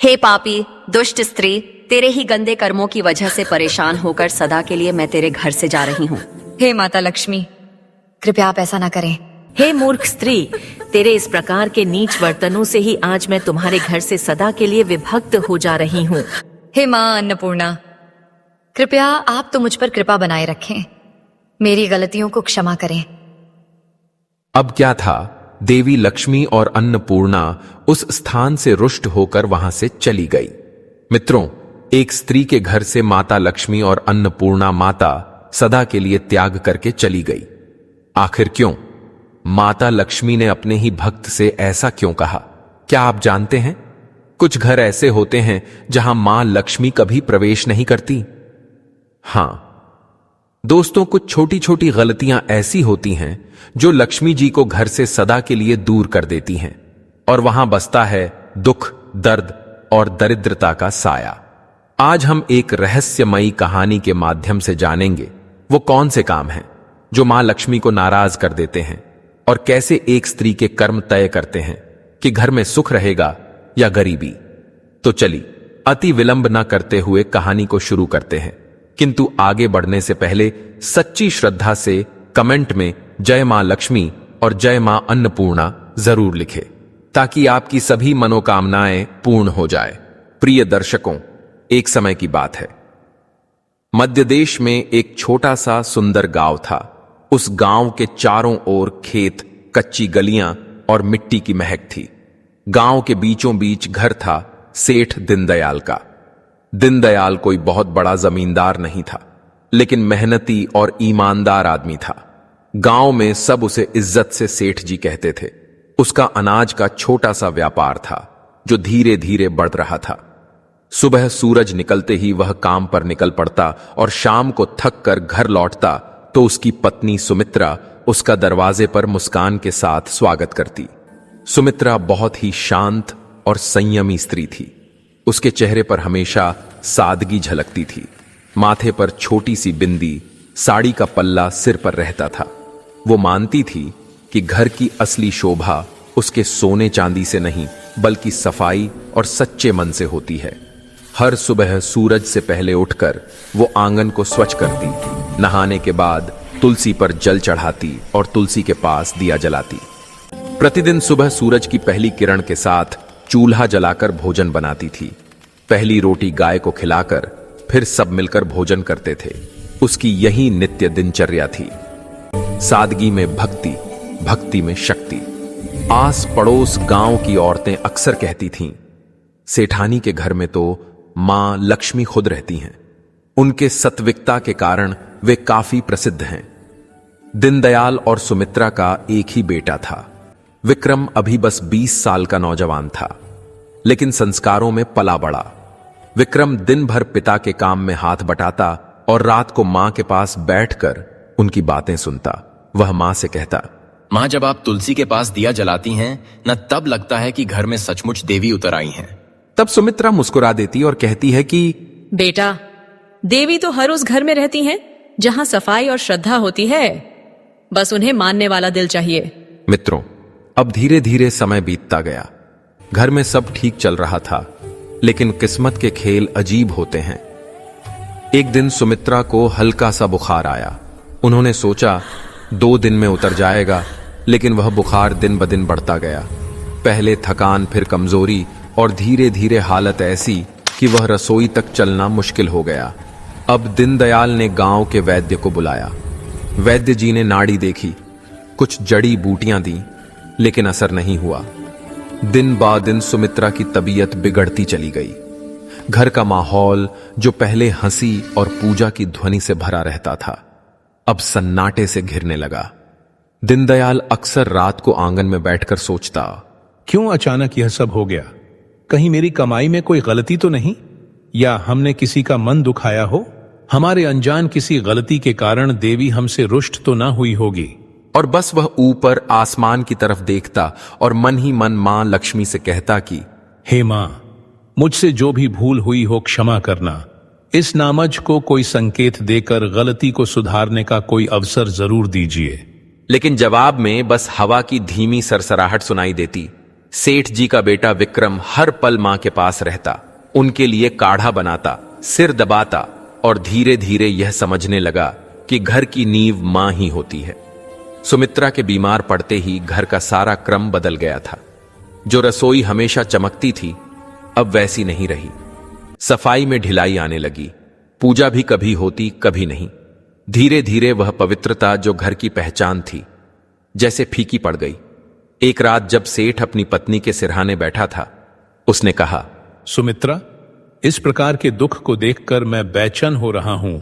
हे पापी दुष्ट स्त्री, तेरे ही गंदे कर्मों की वजह से परेशान होकर सदा के लिए मैं तेरे घर से जा रही हूँ। हे माता लक्ष्मी, कृपया आप ऐसा ना करें। हे मूर्ख स्त्री, तेरे इस प्रकार के नीच वर्तनों से ही आज मैं तुम्हारे घर से सदा के लिए विभक्त हो जा रही हूँ। हे माँ अन्नपूर्णा, कृपया आप तो मुझ पर कृपा बनाए रखें, मेरी गलतियों को क्षमा करें। अब क्या था, देवी लक्ष्मी और अन्नपूर्णा उस स्थान से रुष्ट होकर वहां से चली गई। मित्रों, एक स्त्री के घर से माता लक्ष्मी और अन्नपूर्णा माता सदा के लिए त्याग करके चली गई। आखिर क्यों? माता लक्ष्मी ने अपने ही भक्त से ऐसा क्यों कहा? क्या आप जानते हैं? कुछ घर ऐसे होते हैं जहां मां लक्ष्मी कभी प्रवेश नहीं करती। हां दोस्तों, कुछ छोटी छोटी गलतियां ऐसी होती हैं जो लक्ष्मी जी को घर से सदा के लिए दूर कर देती हैं और वहां बसता है दुख, दर्द और दरिद्रता का साया। आज हम एक रहस्यमयी कहानी के माध्यम से जानेंगे वो कौन से काम हैं जो मां लक्ष्मी को नाराज कर देते हैं और कैसे एक स्त्री के कर्म तय करते हैं कि घर में सुख रहेगा या गरीबी। तो चलिए अति विलंब न करते हुए कहानी को शुरू करते हैं, किंतु आगे बढ़ने से पहले सच्ची श्रद्धा से कमेंट में जय मां लक्ष्मी और जय मां अन्नपूर्णा जरूर लिखें ताकि आपकी सभी मनोकामनाएं पूर्ण हो जाए। प्रिय दर्शकों, एक समय की बात है, मध्य देश में एक छोटा सा सुंदर गांव था। उस गांव के चारों ओर खेत, कच्ची गलियां और मिट्टी की महक थी। गांव के बीचों बीच घर था सेठ दीनदयाल का। दीनदयाल कोई बहुत बड़ा जमींदार नहीं था, लेकिन मेहनती और ईमानदार आदमी था। गांव में सब उसे इज्जत से सेठ जी कहते थे। उसका अनाज का छोटा सा व्यापार था जो धीरे धीरे बढ़ रहा था। सुबह सूरज निकलते ही वह काम पर निकल पड़ता और शाम को थक कर घर लौटता तो उसकी पत्नी सुमित्रा उसका दरवाजे पर मुस्कान के साथ स्वागत करती। सुमित्रा बहुत ही शांत और संयमी स्त्री थी। उसके चेहरे पर हमेशा सादगी झलकती थी। माथे पर छोटी सी बिंदी, साड़ी का पल्ला सिर पर रहता था। वो मानती थी कि घर की असली शोभा उसके सोने चांदी से नहीं बल्कि सफाई और सच्चे मन से होती है। हर सुबह सूरज से पहले उठकर वो आंगन को स्वच्छ करती, नहाने के बाद तुलसी पर जल चढ़ाती और तुलसी के पास दिया जलाती। प्रतिदिन सुबह सूरज की पहली किरण के साथ चूल्हा जलाकर भोजन बनाती थी। पहली रोटी गाय को खिलाकर फिर सब मिलकर भोजन करते थे। उसकी यही नित्य दिनचर्या थी। सादगी में भक्ति, भक्ति में शक्ति। आस पड़ोस गांव की औरतें अक्सर कहती थीं, सेठानी के घर में तो मां लक्ष्मी खुद रहती हैं। उनके सत्विकता के कारण वे काफी प्रसिद्ध हैं। दीनदयाल और सुमित्रा का एक ही बेटा था। विक्रम अभी बस 20 साल का नौजवान था, लेकिन संस्कारों में पला बड़ा। विक्रम दिन भर पिता के काम में हाथ बटाता और रात को मां के पास बैठकर उनकी बातें सुनता। वह मां से कहता, मां, जब आप तुलसी के पास दिया जलाती हैं न, तब लगता है कि घर में सचमुच देवी उतर आई हैं। तब सुमित्रा मुस्कुरा देती और कहती है कि बेटा, देवी तो हर उस घर में रहती हैं जहां सफाई और श्रद्धा होती है। बस उन्हें मानने वाला दिल चाहिए। मित्रों, अब धीरे धीरे समय बीतता गया। घर में सब ठीक चल रहा था, लेकिन किस्मत के खेल अजीब होते हैं। एक दिन सुमित्रा को हल्का सा बुखार आया। उन्होंने सोचा 2 दिन में उतर जाएगा, लेकिन वह बुखार दिन ब दिन बढ़ता गया। पहले थकान, फिर कमजोरी और धीरे धीरे हालत ऐसी कि वह रसोई तक चलना मुश्किल हो गया। अब दीनदयाल ने गांव के वैद्य को बुलाया। वैद्य जी ने नाड़ी देखी, कुछ जड़ी बूटियां दी, लेकिन असर नहीं हुआ। दिन बा दिन सुमित्रा की तबीयत बिगड़ती चली गई। घर का माहौल जो पहले हंसी और पूजा की ध्वनि से भरा रहता था, अब सन्नाटे से घिरने लगा। दीनदयाल अक्सर रात को आंगन में बैठकर सोचता, क्यों अचानक यह सब हो गया? कहीं मेरी कमाई में कोई गलती तो नहीं, या हमने किसी का मन दुखाया हो? हमारे अनजान किसी गलती के कारण देवी हमसे रुष्ट तो ना हुई होगी। और बस वह ऊपर आसमान की तरफ देखता और मन ही मन मां लक्ष्मी से कहता कि हे मां, मुझसे जो भी भूल हुई हो क्षमा करना। इस नामज को कोई संकेत देकर गलती को सुधारने का कोई अवसर जरूर दीजिए। लेकिन जवाब में बस हवा की धीमी सरसराहट सुनाई देती। सेठ जी का बेटा विक्रम हर पल मां के पास रहता, उनके लिए काढ़ा बनाता, सिर दबाता और धीरे धीरे यह समझने लगा कि घर की नींव मां ही होती है। सुमित्रा के बीमार पड़ते ही घर का सारा क्रम बदल गया था। जो रसोई हमेशा चमकती थी अब वैसी नहीं रही। सफाई में ढिलाई आने लगी, पूजा भी कभी होती कभी नहीं। धीरे धीरे वह पवित्रता जो घर की पहचान थी जैसे फीकी पड़ गई। एक रात जब सेठ अपनी पत्नी के सिरहाने बैठा था, उसने कहा, सुमित्रा, इस प्रकार के दुख को देखकर मैं बेचैन हो रहा हूं,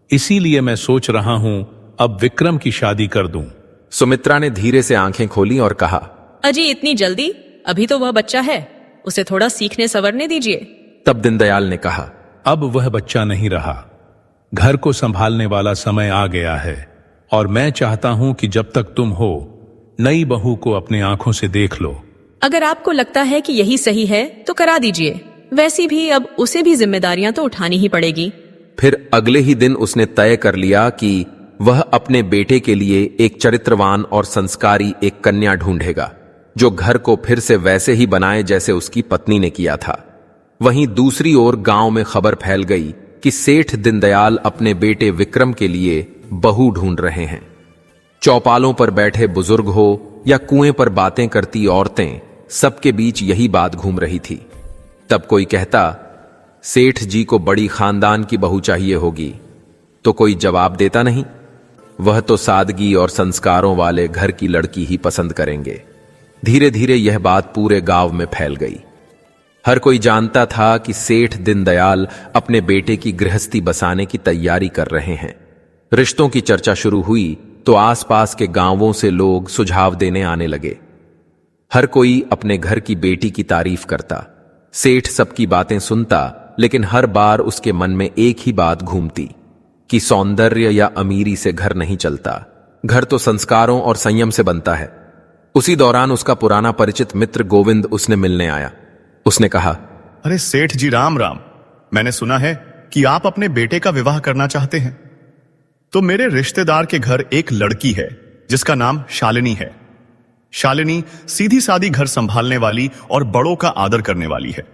इसीलिए मैं सोच रहा हूं अब विक्रम की शादी कर दूं। सुमित्रा ने धीरे से आंखें खोली और कहा, अजी इतनी जल्दी? अभी तो वह बच्चा है, उसे थोड़ा सीखने संवरने दीजिए। तब दीनदयाल ने कहा, अब वह बच्चा नहीं रहा, घर को संभालने वाला समय आ गया है और मैं चाहता हूं कि जब तक तुम हो नई बहू को अपने आंखों से देख लो। अगर आपको लगता है कि यही सही है तो करा दीजिए, वैसी भी अब उसे भी जिम्मेदारियां तो उठानी ही पड़ेगी। फिर अगले ही दिन उसने तय कर लिया कि वह अपने बेटे के लिए एक चरित्रवान और संस्कारी एक कन्या ढूंढेगा जो घर को फिर से वैसे ही बनाए जैसे उसकी पत्नी ने किया था। वहीं दूसरी ओर गांव में खबर फैल गई कि सेठ दीनदयाल अपने बेटे विक्रम के लिए बहू ढूंढ रहे हैं। चौपालों पर बैठे बुजुर्ग हो या कुएं पर बातें करती औरतें, सबके बीच यही बात घूम रही थी। तब कोई कहता, सेठ जी को बड़ी खानदान की बहू चाहिए होगी, तो कोई जवाब देता नहीं, वह तो सादगी और संस्कारों वाले घर की लड़की ही पसंद करेंगे। धीरे धीरे यह बात पूरे गांव में फैल गई। हर कोई जानता था कि सेठ दीनदयाल अपने बेटे की गृहस्थी बसाने की तैयारी कर रहे हैं। रिश्तों की चर्चा शुरू हुई तो आसपास के गांवों से लोग सुझाव देने आने लगे। हर कोई अपने घर की बेटी की तारीफ करता। सेठ सबकी बातें सुनता, लेकिन हर बार उसके मन में एक ही बात घूमती कि सौंदर्य या अमीरी से घर नहीं चलता, घर तो संस्कारों और संयम से बनता है। उसी दौरान उसका पुराना परिचित मित्र गोविंद उसने मिलने आया। उसने कहा, अरे सेठ जी, राम राम। मैंने सुना है कि आप अपने बेटे का विवाह करना चाहते हैं। तो मेरे रिश्तेदार के घर एक लड़की है जिसका नाम शालिनी है। शालिनी सीधी सादी घर संभालने वाली और बड़ों का आदर करने वाली है,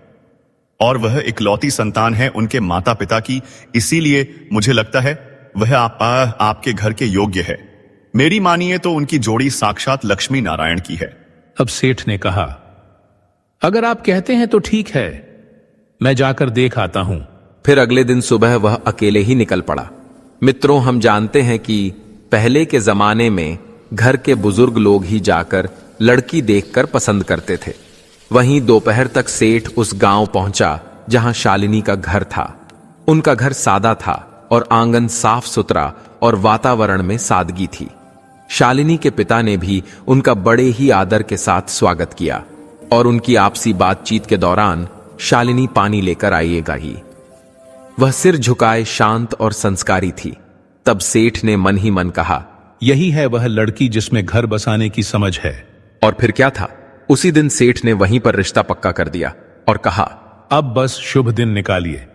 और वह इकलौती संतान है उनके माता पिता की। इसीलिए मुझे लगता है वह आपके घर के योग्य है। मेरी मानिए तो उनकी जोड़ी साक्षात लक्ष्मी नारायण की है। अब सेठ ने कहा, अगर आप कहते हैं तो ठीक है, मैं जाकर देख आता हूं। फिर अगले दिन सुबह वह अकेले ही निकल पड़ा। मित्रों, हम जानते हैं कि पहले के जमाने में घर के बुजुर्ग लोग ही जाकर लड़की देखकर पसंद करते थे। वहीं दोपहर तक सेठ उस गांव पहुंचा जहां शालिनी का घर था। उनका घर सादा था और आंगन साफ सुथरा और वातावरण में सादगी थी। शालिनी के पिता ने भी उनका बड़े ही आदर के साथ स्वागत किया और उनकी आपसी बातचीत के दौरान शालिनी पानी लेकर आइएगा ही। वह सिर झुकाए शांत और संस्कारी थी। तब सेठ ने मन ही मन कहा, यही है वह लड़की जिसमें घर बसाने की समझ है। और फिर क्या था, उसी दिन सेठ ने वहीं पर रिश्ता पक्का कर दिया और कहा, अब बस शुभ दिन निकालिए,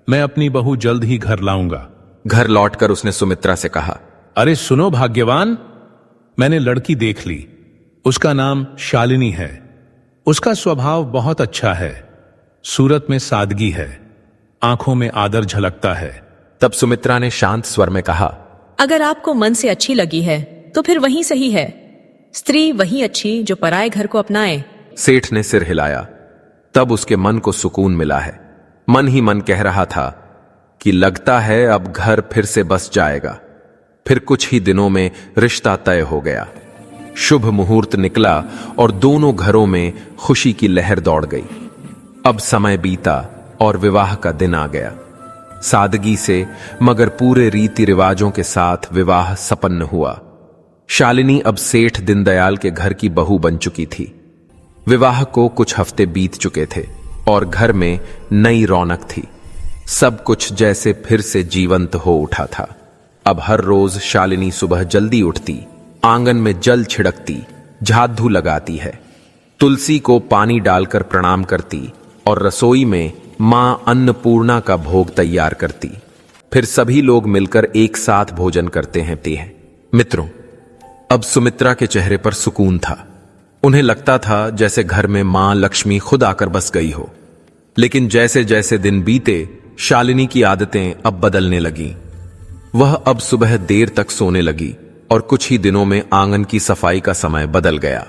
मैं अपनी बहू जल्द ही घर लाऊंगा। घर लौटकर उसने सुमित्रा से कहा, अरे सुनो भाग्यवान, मैंने लड़की देख ली। उसका नाम शालिनी है। उसका स्वभाव बहुत अच्छा है, सूरत में सादगी है, आंखों में आदर झलकता है। तब सुमित्रा ने शांत स्वर में कहा, अगर आपको मन से अच्छी लगी है तो फिर वही सही है। स्त्री वही अच्छी जो पराये घर को अपनाए। सेठ ने सिर हिलाया। तब उसके मन को सुकून मिला है। मन ही मन कह रहा था कि लगता है अब घर फिर से बस जाएगा। फिर कुछ ही दिनों में रिश्ता तय हो गया। शुभ मुहूर्त निकला और दोनों घरों में खुशी की लहर दौड़ गई। अब समय बीता और विवाह का दिन आ गया। सादगी से मगर पूरे रीति रिवाजों के साथ विवाह संपन्न हुआ। शालिनी अब सेठ दीनदयाल के घर की बहू बन चुकी थी। विवाह को कुछ हफ्ते बीत चुके थे और घर में नई रौनक थी। सब कुछ जैसे फिर से जीवंत हो उठा था। अब हर रोज शालिनी सुबह जल्दी उठती, आंगन में जल छिड़कती, झाड़ू लगाती है, तुलसी को पानी डालकर प्रणाम करती और रसोई में मां अन्नपूर्णा का भोग तैयार करती। फिर सभी लोग मिलकर एक साथ भोजन करते हैं। मित्रों, अब सुमित्रा के चेहरे पर सुकून था। उन्हें लगता था जैसे घर में मां लक्ष्मी खुद आकर बस गई हो। लेकिन जैसे जैसे दिन बीते, शालिनी की आदतें अब बदलने लगीं। वह अब सुबह देर तक सोने लगी और कुछ ही दिनों में आंगन की सफाई का समय बदल गया।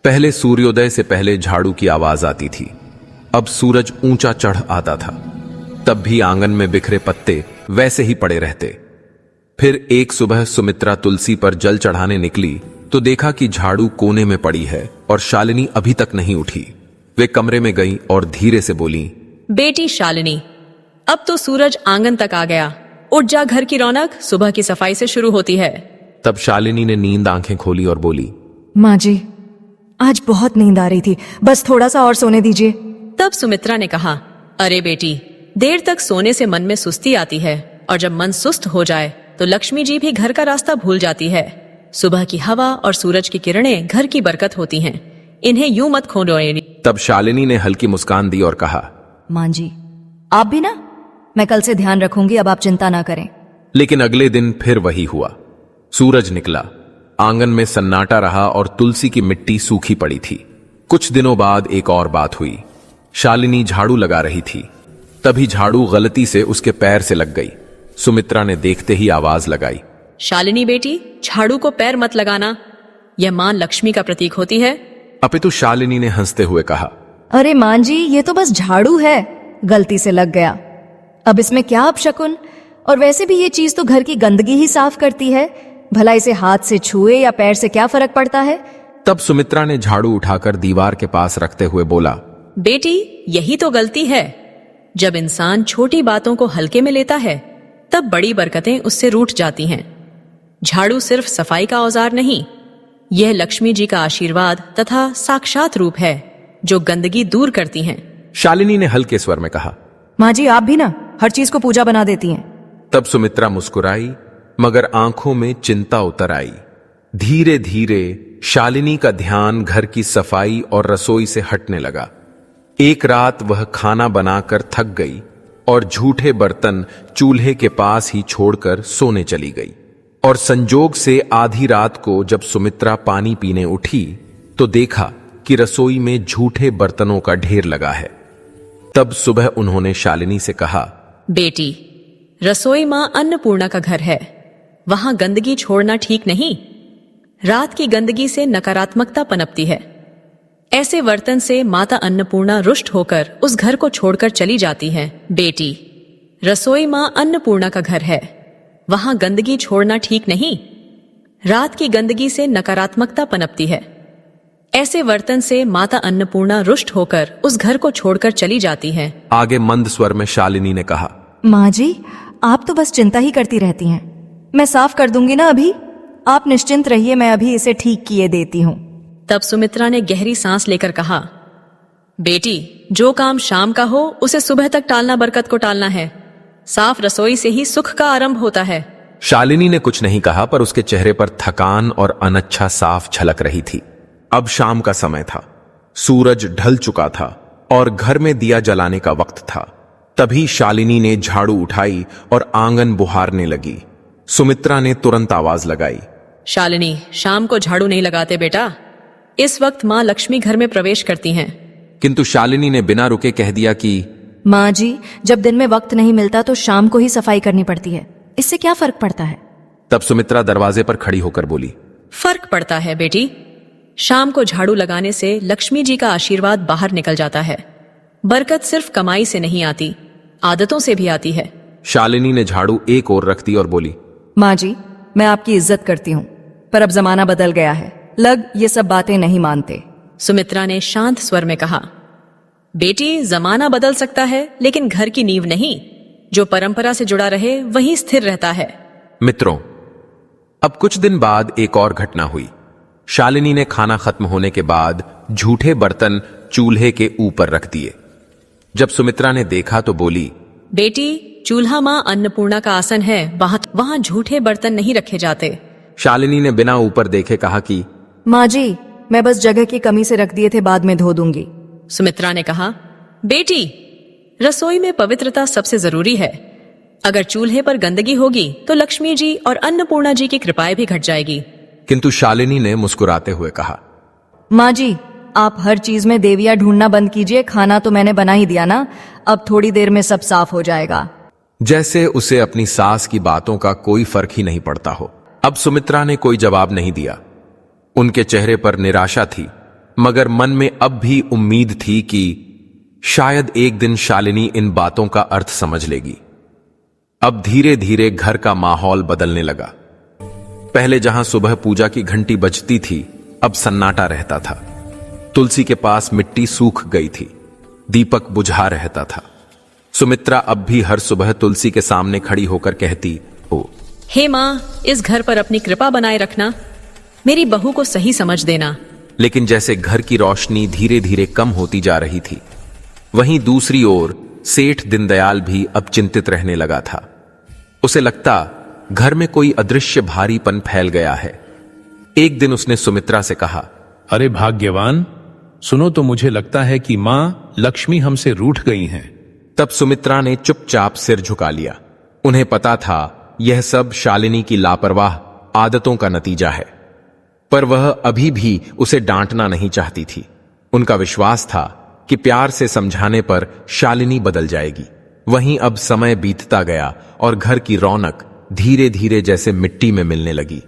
पहले सूर्योदय से पहले झाड़ू की आवाज आती थी, अब सूरज ऊंचा चढ़ आता था। तब भी आंगन में बिखरे पत्ते वैसे ही पड़े रहते। फिर एक सुबह सुमित्रा तुलसी पर जल चढ़ाने निकली तो देखा कि झाड़ू कोने में पड़ी है और शालिनी अभी तक नहीं उठी। वे कमरे में गई और धीरे से बोली, बेटी शालिनी, अब तो सूरज आंगन तक आ गया, उठ जा, घर की रौनक सुबह की सफाई से शुरू होती है। तब शालिनी ने नींद आंखें खोली और बोली, माँ जी, आज बहुत नींद आ रही थी, बस थोड़ा सा और सोने दीजिए। तब सुमित्रा ने कहा, अरे बेटी, देर तक सोने से मन में सुस्ती आती है और जब मन सुस्त हो जाए तो लक्ष्मी जी भी घर का रास्ता भूल जाती है। सुबह की हवा और सूरज की किरणें घर की बरकत होती हैं, इन्हें यूं मत खोने। तब शालिनी ने हल्की मुस्कान दी और कहा, माँ जी, आप भी ना, मैं कल से ध्यान रखूंगी, अब आप चिंता ना करें। लेकिन अगले दिन फिर वही हुआ। सूरज निकला, आंगन में सन्नाटा रहा और तुलसी की मिट्टी सूखी पड़ी थी। कुछ दिनों बाद एक और बात हुई। शालिनी झाड़ू लगा रही थी, तभी झाड़ू गलती से उसके पैर से लग गई। सुमित्रा ने देखते ही आवाज लगाई, शालिनी बेटी, झाड़ू को पैर मत लगाना, यह मां लक्ष्मी का प्रतीक होती है। अपितु शालिनी ने हंसते हुए कहा, अरे माँ जी, ये तो बस झाड़ू है, गलती से लग गया, अब इसमें क्या अपशकुन। और वैसे भी ये चीज तो घर की गंदगी ही साफ करती है, भला इसे हाथ से छुए या पैर से क्या फर्क पड़ता है। तब सुमित्रा ने झाड़ू उठाकर दीवार के पास रखते हुए बोला, बेटी, यही तो गलती है। जब इंसान छोटी बातों को हल्के में लेता है तब बड़ी बरकतें उससे रूठ जाती हैं। झाड़ू सिर्फ सफाई का औजार नहीं, यह लक्ष्मी जी का आशीर्वाद तथा साक्षात रूप है जो गंदगी दूर करती हैं। शालिनी ने हल्के स्वर में कहा, माँ जी, आप भी ना हर चीज को पूजा बना देती हैं। तब सुमित्रा मुस्कुराई, मगर आंखों में चिंता उतर आई। धीरे धीरे शालिनी का ध्यान घर की सफाई और रसोई से हटने लगा। एक रात वह खाना बनाकर थक गई और झूठे बर्तन चूल्हे के पास ही छोड़कर सोने चली गई। और संजोग से आधी रात को जब सुमित्रा पानी पीने उठी तो देखा कि रसोई में झूठे बर्तनों का ढेर लगा है। तब सुबह उन्होंने शालिनी से कहा, बेटी, रसोई मां अन्नपूर्णा का घर है, वहां गंदगी छोड़ना ठीक नहीं। रात की गंदगी से नकारात्मकता पनपती है। ऐसे बर्तन से माता अन्नपूर्णा रुष्ट होकर उस घर को छोड़कर चली जाती है। बेटी, रसोई मां अन्नपूर्णा का घर है, वहां गंदगी छोड़ना ठीक नहीं। रात की गंदगी से नकारात्मकता पनपती है। ऐसे बर्तन से माता अन्नपूर्णा रुष्ट होकर उस घर को छोड़कर चली जाती है। आगे मंद स्वर में शालिनी ने कहा, माँ जी, आप तो बस चिंता ही करती रहती हैं, मैं साफ कर दूंगी ना अभी, आप निश्चिंत रहिए, मैं अभी इसे ठीक किए देती हूँ। तब सुमित्रा ने गहरी सांस लेकर कहा, बेटी, जो काम शाम का हो उसे सुबह तक टालना बरकत को टालना है। साफ रसोई से ही सुख का आरंभ होता है। शालिनी ने कुछ नहीं कहा, पर उसके चेहरे पर थकान और अनच्छा साफ झलक रही थी। अब शाम का समय था, सूरज ढल चुका था और घर में दिया जलाने का वक्त था। तभी शालिनी ने झाड़ू उठाई और आंगन बुहारने लगी। सुमित्रा ने तुरंत आवाज लगाई, शालिनी, शाम को झाड़ू नहीं लगाते बेटा, इस वक्त माँ लक्ष्मी घर में प्रवेश करती हैं। किंतु शालिनी ने बिना रुके कह दिया कि माँ जी, जब दिन में वक्त नहीं मिलता तो शाम को ही सफाई करनी पड़ती है, इससे क्या फर्क पड़ता है। तब सुमित्रा दरवाजे पर खड़ी होकर बोली, फर्क पड़ता है बेटी, शाम को झाड़ू लगाने से लक्ष्मी जी का आशीर्वाद बाहर निकल जाता है। बरकत सिर्फ कमाई से नहीं आती, आदतों से भी आती है। शालिनी ने झाड़ू एक ओर रख दी और बोली, माँ जी, मैं आपकी इज्जत करती हूँ, पर अब जमाना बदल गया है, लग ये सब बातें नहीं मानते। सुमित्रा ने शांत स्वर में कहा, बेटी, जमाना बदल सकता है लेकिन घर की नींव नहीं। जो परंपरा से जुड़ा रहे वही स्थिर रहता है। मित्रों, अब कुछ दिन बाद एक और घटना हुई। शालिनी ने खाना खत्म होने के बाद झूठे बर्तन चूल्हे के ऊपर रख दिए। जब सुमित्रा ने देखा तो बोली, बेटी, चूल्हा मां अन्नपूर्णा का आसन है, वहां झूठे बर्तन नहीं रखे जाते। शालिनी ने बिना ऊपर देखे कहा कि माँ जी, मैं बस जगह की कमी से रख दिए थे, बाद में धो दूंगी। सुमित्रा ने कहा, बेटी, रसोई में पवित्रता सबसे जरूरी है। अगर चूल्हे पर गंदगी होगी तो लक्ष्मी जी और अन्नपूर्णा जी की कृपाएं भी घट जाएगी। किंतु शालिनी ने मुस्कुराते हुए कहा, माँ जी, आप हर चीज में देवियां ढूंढना बंद कीजिए। खाना तो मैंने बना ही दिया ना, अब थोड़ी देर में सब साफ हो जाएगा। जैसे उसे अपनी सास की बातों का कोई फर्क ही नहीं पड़ता हो। अब सुमित्रा ने कोई जवाब नहीं दिया। उनके चेहरे पर निराशा थी, मगर मन में अब भी उम्मीद थी कि शायद एक दिन शालिनी इन बातों का अर्थ समझ लेगी। अब धीरे धीरे घर का माहौल बदलने लगा। पहले जहां सुबह पूजा की घंटी बजती थी, अब सन्नाटा रहता था। तुलसी के पास मिट्टी सूख गई थी, दीपक बुझा रहता था। सुमित्रा अब भी हर सुबह तुलसी के सामने खड़ी होकर कहती, ओ हे माँ, इस घर पर अपनी कृपा बनाए रखना, मेरी बहू को सही समझ देना। लेकिन जैसे घर की रोशनी धीरे धीरे कम होती जा रही थी, वहीं दूसरी ओर सेठ दीनदयाल भी अब चिंतित रहने लगा था। उसे लगता घर में कोई अदृश्य भारीपन फैल गया है। एक दिन उसने सुमित्रा से कहा, अरे भाग्यवान, सुनो तो मुझे लगता है कि माँ लक्ष्मी हमसे रूठ गई हैं। तब सुमित्रा ने चुपचाप सिर झुका लिया। उन्हें पता था यह सब शालिनी की लापरवाह आदतों का नतीजा है, पर वह अभी भी उसे डांटना नहीं चाहती थी। उनका विश्वास था कि प्यार से समझाने पर शालिनी बदल जाएगी। वहीं अब समय बीतता गया और घर की रौनक धीरे धीरे जैसे मिट्टी में मिलने लगी।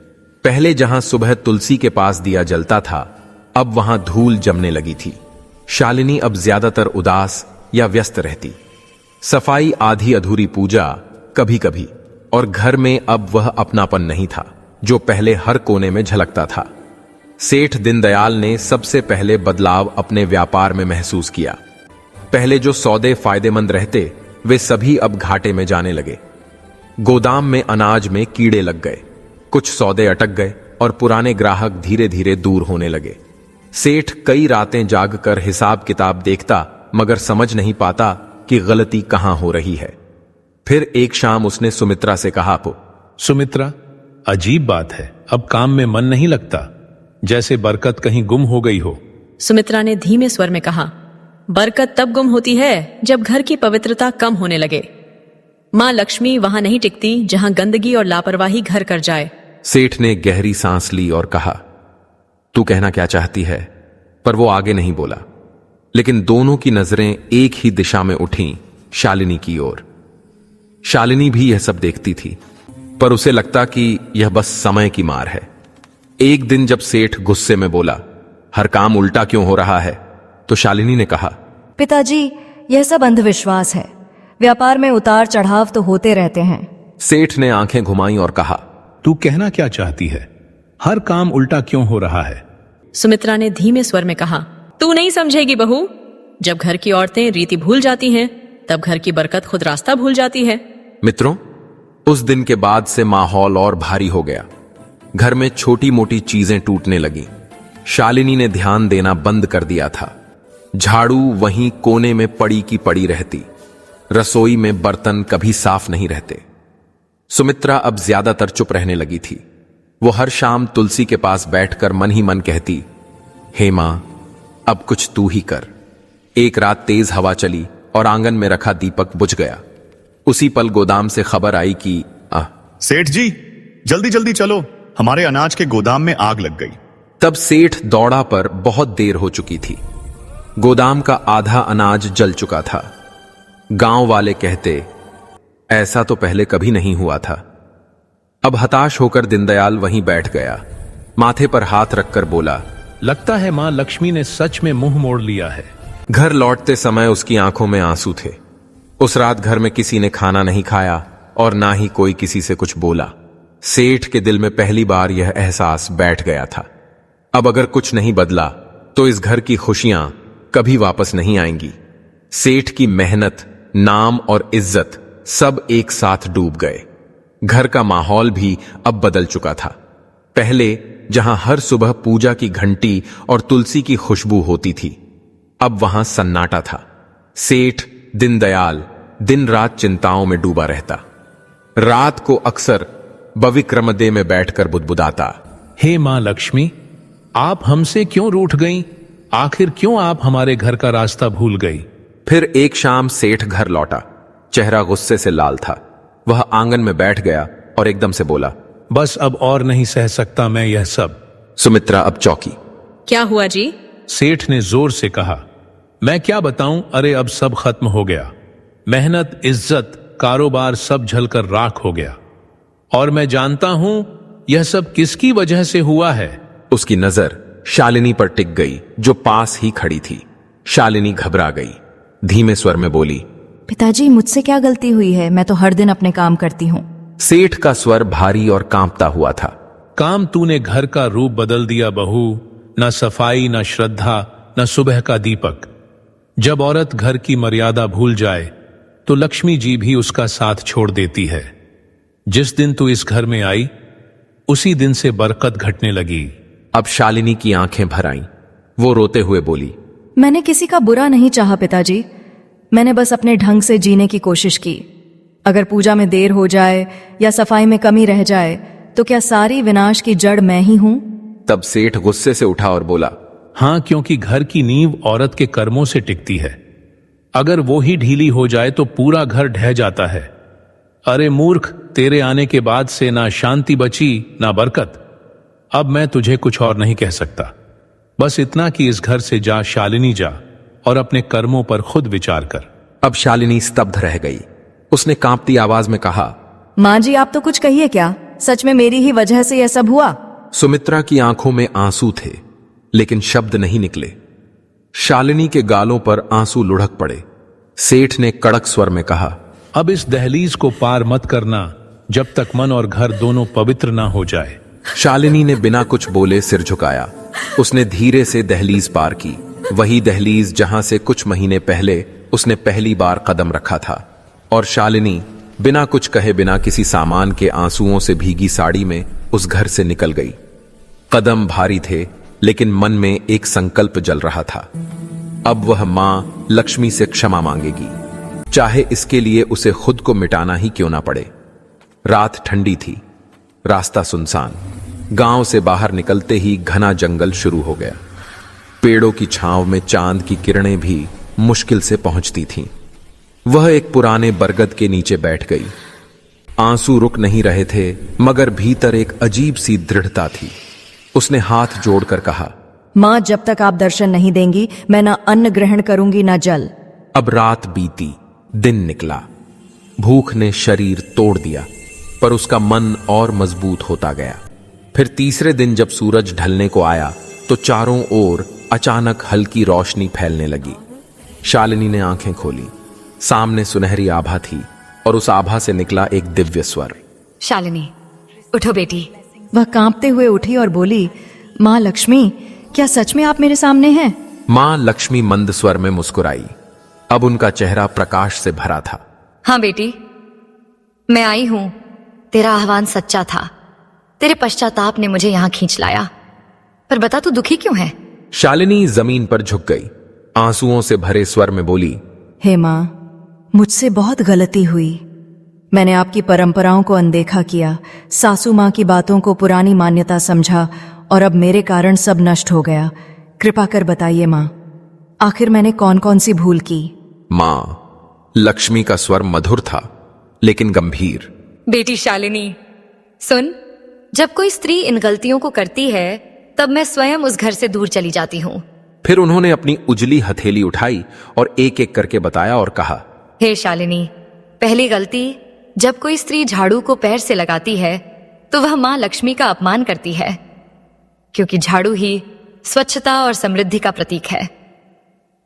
पहले जहां सुबह तुलसी के पास दिया जलता था, अब वहां धूल जमने लगी थी। शालिनी अब ज्यादातर उदास या व्यस्त रहती। सफाई, आधी अधूरी पूजा कभी कभी, और घर में अब वह अपनापन नहीं था जो पहले हर कोने में झलकता था। सेठ दीनदयाल ने सबसे पहले बदलाव अपने व्यापार में महसूस किया। पहले जो सौदे फायदेमंद रहते, वे सभी अब घाटे में जाने लगे। गोदाम में अनाज में कीड़े लग गए, कुछ सौदे अटक गए और पुराने ग्राहक धीरे धीरे दूर होने लगे। सेठ कई रातें जागकर हिसाब किताब देखता, मगर समझ नहीं पाता कि गलती कहां हो रही है। फिर एक शाम उसने सुमित्रा से कहा, सुमित्रा, अजीब बात है, अब काम में मन नहीं लगता, जैसे बरकत कहीं गुम हो गई हो। सुमित्रा ने धीमे स्वर में कहा, बरकत तब गुम होती है जब घर की पवित्रता कम होने लगे। मां लक्ष्मी वहां नहीं टिकती जहां गंदगी और लापरवाही घर कर जाए। सेठ ने गहरी सांस ली और कहा, तू कहना क्या चाहती है? पर वो आगे नहीं बोला। लेकिन दोनों की नजरें एक ही दिशा में उठीं, शालिनी की ओर। शालिनी भी यह सब देखती थी, पर उसे लगता कि यह बस समय की मार है। एक दिन जब सेठ गुस्से में बोला, हर काम उल्टा क्यों हो रहा है, तो शालिनी ने कहा, पिताजी, यह सब अंधविश्वास है। व्यापार में उतार चढ़ाव तो होते रहते हैं। सेठ ने आंखें घुमाई और कहा, तू कहना क्या चाहती है? हर काम उल्टा क्यों हो रहा है? सुमित्रा ने धीमे स्वर में कहा, तू नहीं समझेगी बहू। जब घर की औरतें रीति भूल जाती हैं, तब घर की बरकत खुद रास्ता भूल जाती है। मित्रों, उस दिन के बाद से माहौल और भारी हो गया। घर में छोटी मोटी चीजें टूटने लगी। शालिनी ने ध्यान देना बंद कर दिया था। झाड़ू वहीं कोने में पड़ी की पड़ी रहती। रसोई में बर्तन कभी साफ नहीं रहते। सुमित्रा अब ज्यादातर चुप रहने लगी थी। वो हर शाम तुलसी के पास बैठकर मन ही मन कहती, हे मां, अब कुछ तू ही कर। एक रात तेज हवा चली और आंगन में रखा दीपक बुझ गया। उसी पल गोदाम से खबर आई कि सेठ जी, जल्दी जल्दी चलो, हमारे अनाज के गोदाम में आग लग गई। तब सेठ दौड़ा पर बहुत देर हो चुकी थी। गोदाम का आधा अनाज जल चुका था। गांव वाले कहते, ऐसा तो पहले कभी नहीं हुआ था। अब हताश होकर दीनदयाल वहीं बैठ गया। माथे पर हाथ रखकर बोला, लगता है मां लक्ष्मी ने सच में मुंह मोड़ लिया है। घर लौटते समय उसकी आंखों में आंसू थे। उस रात घर में किसी ने खाना नहीं खाया और ना ही कोई किसी से कुछ बोला। सेठ के दिल में पहली बार यह एहसास बैठ गया था, अब अगर कुछ नहीं बदला तो इस घर की खुशियां कभी वापस नहीं आएंगी। सेठ की मेहनत, नाम और इज्जत सब एक साथ डूब गए। घर का माहौल भी अब बदल चुका था। पहले जहां हर सुबह पूजा की घंटी और तुलसी की खुशबू होती थी, अब वहां सन्नाटा था। सेठ दीनदयाल दिन रात चिंताओं में डूबा रहता। रात को अक्सर बविक्रमदे में बैठकर बुदबुदाता, हे मां लक्ष्मी, आप हमसे क्यों रूठ गईं? आखिर क्यों आप हमारे घर का रास्ता भूल गई? फिर एक शाम सेठ घर लौटा। चेहरा गुस्से से लाल था। वह आंगन में बैठ गया और एकदम से बोला, बस अब और नहीं सह सकता मैं यह सब। सुमित्रा अब चौंकी। क्या हुआ जी? सेठ ने जोर से कहा। मैं क्या बताऊं, अरे अब सब खत्म हो गया। मेहनत, इज्जत, कारोबार सब जलकर राख हो गया। और मैं जानता हूं यह सब किसकी वजह से हुआ है। उसकी नजर शालिनी पर टिक गई, जो पास ही खड़ी थी। शालिनी घबरा गई, धीमे स्वर में बोली, पिताजी मुझसे क्या गलती हुई है? मैं तो हर दिन अपने काम करती हूँ। सेठ का स्वर भारी और कांपता हुआ था। काम तूने घर का रूप बदल दिया बहू। न सफाई, न श्रद्धा, न सुबह का दीपक। जब औरत घर की मर्यादा भूल जाए तो लक्ष्मी जी भी उसका साथ छोड़ देती है। जिस दिन तू इस घर में आई उसी दिन से बरकत घटने लगी। अब शालिनी की आंखें भर आईं। वो रोते हुए बोली, मैंने किसी का बुरा नहीं चाहा पिताजी। मैंने बस अपने ढंग से जीने की कोशिश की। अगर पूजा में देर हो जाए या सफाई में कमी रह जाए तो क्या सारी विनाश की जड़ मैं ही हूं? तब सेठ गुस्से से उठा और बोला, हां, क्योंकि घर की नींव औरत के कर्मों से टिकती है। अगर वो ही ढीली हो जाए तो पूरा घर ढह जाता है। अरे मूर्ख, तेरे आने के बाद से ना शांति बची ना बरकत। अब मैं तुझे कुछ और नहीं कह सकता। बस इतना कि इस घर से जा शालिनी, जा और अपने कर्मों पर खुद विचार कर। अब शालिनी स्तब्ध रह गई। उसने कांपती आवाज में कहा, माँ जी आप तो कुछ कहिए, क्या सच में मेरी ही वजह से यह सब हुआ? सुमित्रा की आंखों में आंसू थे, लेकिन शब्द नहीं निकले। शालिनी के गालों पर आंसू लुढ़क पड़े। सेठ ने कड़क स्वर में कहा, अब इस दहलीज को पार मत करना जब तक मन और घर दोनों पवित्र ना हो जाए। शालिनी ने बिना कुछ बोले सिर झुकाया। उसने धीरे से दहलीज पार की, वही दहलीज जहां से कुछ महीने पहले उसने पहली बार कदम रखा था। और शालिनी बिना कुछ कहे, बिना किसी सामान के आंसुओं से भीगी साड़ी में उस घर से निकल गई। कदम भारी थे, लेकिन मन में एक संकल्प जल रहा था। अब वह मां लक्ष्मी से क्षमा मांगेगी, चाहे इसके लिए उसे खुद को मिटाना ही क्यों ना पड़े। रात ठंडी थी, रास्ता सुनसान। गांव से बाहर निकलते ही घना जंगल शुरू हो गया। पेड़ों की छांव में चांद की किरणें भी मुश्किल से पहुंचती थीं। वह एक पुराने बरगद के नीचे बैठ गई। आंसू रुक नहीं रहे थे, मगर भीतर एक अजीब सी दृढ़ता थी। उसने हाथ जोड़कर कहा, माँ जब तक आप दर्शन नहीं देंगी मैं ना अन्न ग्रहण करूंगी ना जल। अब रात बीती, दिन निकला। भूख ने शरीर तोड़ दिया, पर उसका मन और मजबूत होता गया। फिर तीसरे दिन जब सूरज ढलने को आया तो चारों ओर अचानक हल्की रोशनी फैलने लगी। शालिनी ने आंखें खोली। सामने सुनहरी आभा थी और उस आभा से निकला एक दिव्य स्वर। शालिनी, उठो बेटी। वह कांपते हुए उठी और बोली, माँ लक्ष्मी, क्या सच में आप मेरे सामने हैं? मां लक्ष्मी मंद स्वर में मुस्कुराई। अब उनका चेहरा प्रकाश से भरा था। हाँ बेटी, मैं आई हूं। तेरा आह्वान सच्चा था। तेरे पश्चाताप ने मुझे यहां खींच लाया। पर बता, तू दुखी क्यों है? शालिनी जमीन पर झुक गई, आंसुओं से भरे स्वर में बोली, हे माँ, मुझसे बहुत गलती हुई। मैंने आपकी परंपराओं को अनदेखा किया, सासू माँ की बातों को पुरानी मान्यता समझा और अब मेरे कारण सब नष्ट हो गया। कृपा कर बताइए माँ, आखिर मैंने कौन कौन सी भूल की? मां। लक्ष्मी का स्वर मधुर था, लेकिन गंभीर। बेटी शालिनी, सुन, जब कोई स्त्री इन गलतियों को करती है तब मैं स्वयं उस घर से दूर चली जाती हूँ। फिर उन्होंने अपनी उजली हथेली उठाई और एक एक करके बताया और कहा, हे शालिनी, पहली गलती, जब कोई स्त्री झाड़ू को पैर से लगाती है तो वह मां लक्ष्मी का अपमान करती है, क्योंकि झाड़ू ही स्वच्छता और समृद्धि का प्रतीक है।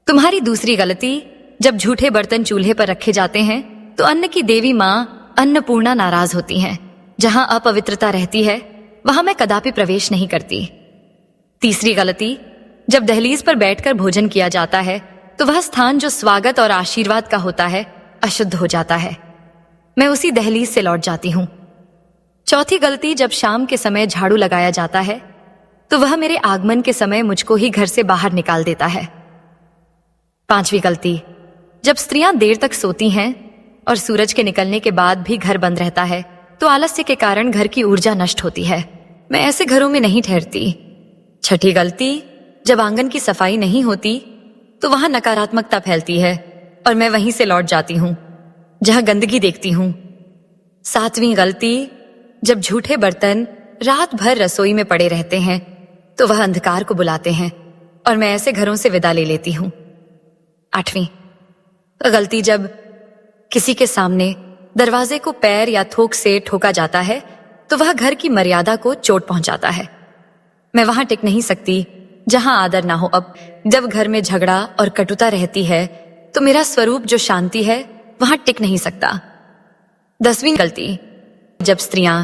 तुम्हारी दूसरी गलती, जब झूठे बर्तन चूल्हे पर रखे जाते हैं तो अन्न की देवी मां अन्नपूर्णा नाराज होती हैं। जहां अपवित्रता रहती है वहां मैं कदापि प्रवेश नहीं करती। तीसरी गलती, जब दहलीज पर बैठकर भोजन किया जाता है तो वह स्थान जो स्वागत और आशीर्वाद का होता है अशुद्ध हो जाता है। मैं उसी दहलीज से लौट जाती हूं। चौथी गलती, जब शाम के समय झाड़ू लगाया जाता है तो वह मेरे आगमन के समय मुझको ही घर से बाहर निकाल देता है। पांचवी गलती, जब स्त्रियां देर तक सोती हैं और सूरज के निकलने के बाद भी घर बंद रहता है तो आलस्य के कारण घर की ऊर्जा नष्ट होती है। मैं ऐसे घरों में नहीं ठहरती। छठी गलती, जब आंगन की सफाई नहीं होती तो वहां नकारात्मकता फैलती है और मैं वहीं से लौट जाती हूं जहां गंदगी देखती हूं। सातवीं गलती, जब झूठे बर्तन रात भर रसोई में पड़े रहते हैं तो वह अंधकार को बुलाते हैं और मैं ऐसे घरों से विदा ले लेती हूं। 8वीं, गलती जब किसी के सामने दरवाजे को पैर या थोक से ठोका जाता है तो वह घर की मर्यादा को चोट पहुंचाता है। मैं वहां टिक नहीं सकती जहां आदर ना हो। अब जब घर में झगड़ा और कटुता रहती है तो मेरा स्वरूप जो शांति है वहां टिक नहीं सकता। 10वीं गलती, जब स्त्रियां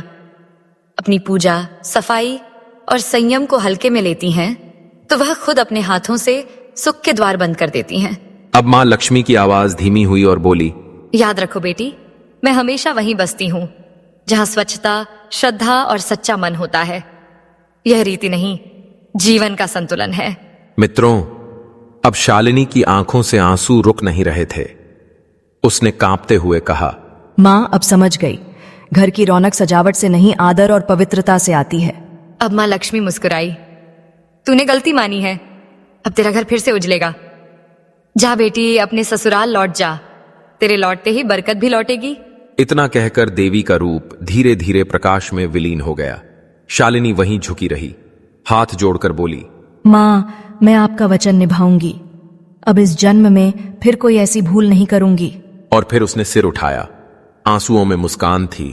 अपनी पूजा, सफाई और संयम को हल्के में लेती हैं तो वह खुद अपने हाथों से सुख के द्वार बंद कर देती हैं। अब मां लक्ष्मी की आवाज धीमी हुई और बोली, याद रखो बेटी, मैं हमेशा वहीं बसती हूं जहां स्वच्छता, श्रद्धा और सच्चा मन होता है। यह रीति नहीं, जीवन का संतुलन है। मित्रों, अब शालिनी की आंखों से आंसू रुक नहीं रहे थे। उसने कांपते हुए कहा, माँ अब समझ गई, घर की रौनक सजावट से नहीं आदर और पवित्रता से आती है। अब मां लक्ष्मी मुस्कुराई, तूने गलती मानी है, अब तेरा घर फिर से उजलेगा। जा बेटी, अपने ससुराल लौट जा, तेरे लौटते ही बरकत भी लौटेगी। इतना कहकर देवी का रूप धीरे धीरे प्रकाश में विलीन हो गया। शालिनी वहीं झुकी रही, हाथ जोड़कर बोली, माँ मैं आपका वचन निभाऊंगी, अब इस जन्म में फिर कोई ऐसी भूल नहीं करूंगी। और फिर उसने सिर उठाया, आंसुओं में मुस्कान थी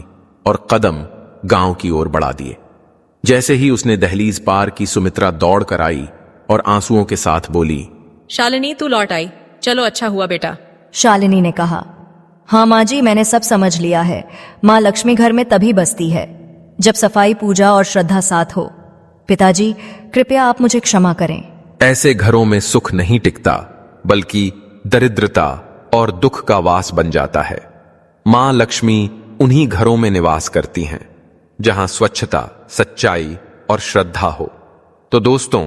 और कदम गांव की ओर बढ़ा दिए। जैसे ही उसने दहलीज पार की, सुमित्रा दौड़ कर आई और आंसुओं के साथ बोली, शालिनी तू लौट आई, चलो अच्छा हुआ बेटा। शालिनी ने कहा, हाँ माँ जी, मैंने सब समझ लिया है। माँ लक्ष्मी घर में तभी बसती है जब सफाई, पूजा और श्रद्धा साथ हो। पिताजी कृपया आप मुझे क्षमा करें। ऐसे घरों में सुख नहीं टिकता, बल्कि दरिद्रता और दुख का वास बन जाता है। मां लक्ष्मी उन्हीं घरों में निवास करती हैं जहां स्वच्छता, सच्चाई और श्रद्धा हो। तो दोस्तों,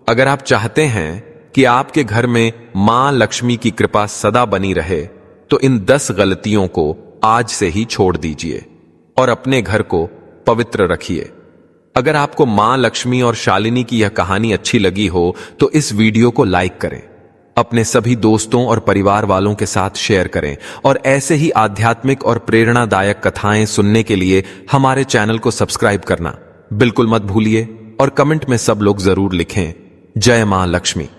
अगर आप चाहते हैं कि आपके घर में मां लक्ष्मी की कृपा सदा बनी रहे तो इन 10 गलतियों को आज से ही छोड़ दीजिए और अपने घर को पवित्र रखिए। अगर आपको मां लक्ष्मी और शालिनी की यह कहानी अच्छी लगी हो तो इस वीडियो को लाइक करें, अपने सभी दोस्तों और परिवार वालों के साथ शेयर करें और ऐसे ही आध्यात्मिक और प्रेरणादायक कथाएं सुनने के लिए हमारे चैनल को सब्सक्राइब करना बिल्कुल मत भूलिए और कमेंट में सब लोग जरूर लिखें, जय मां लक्ष्मी।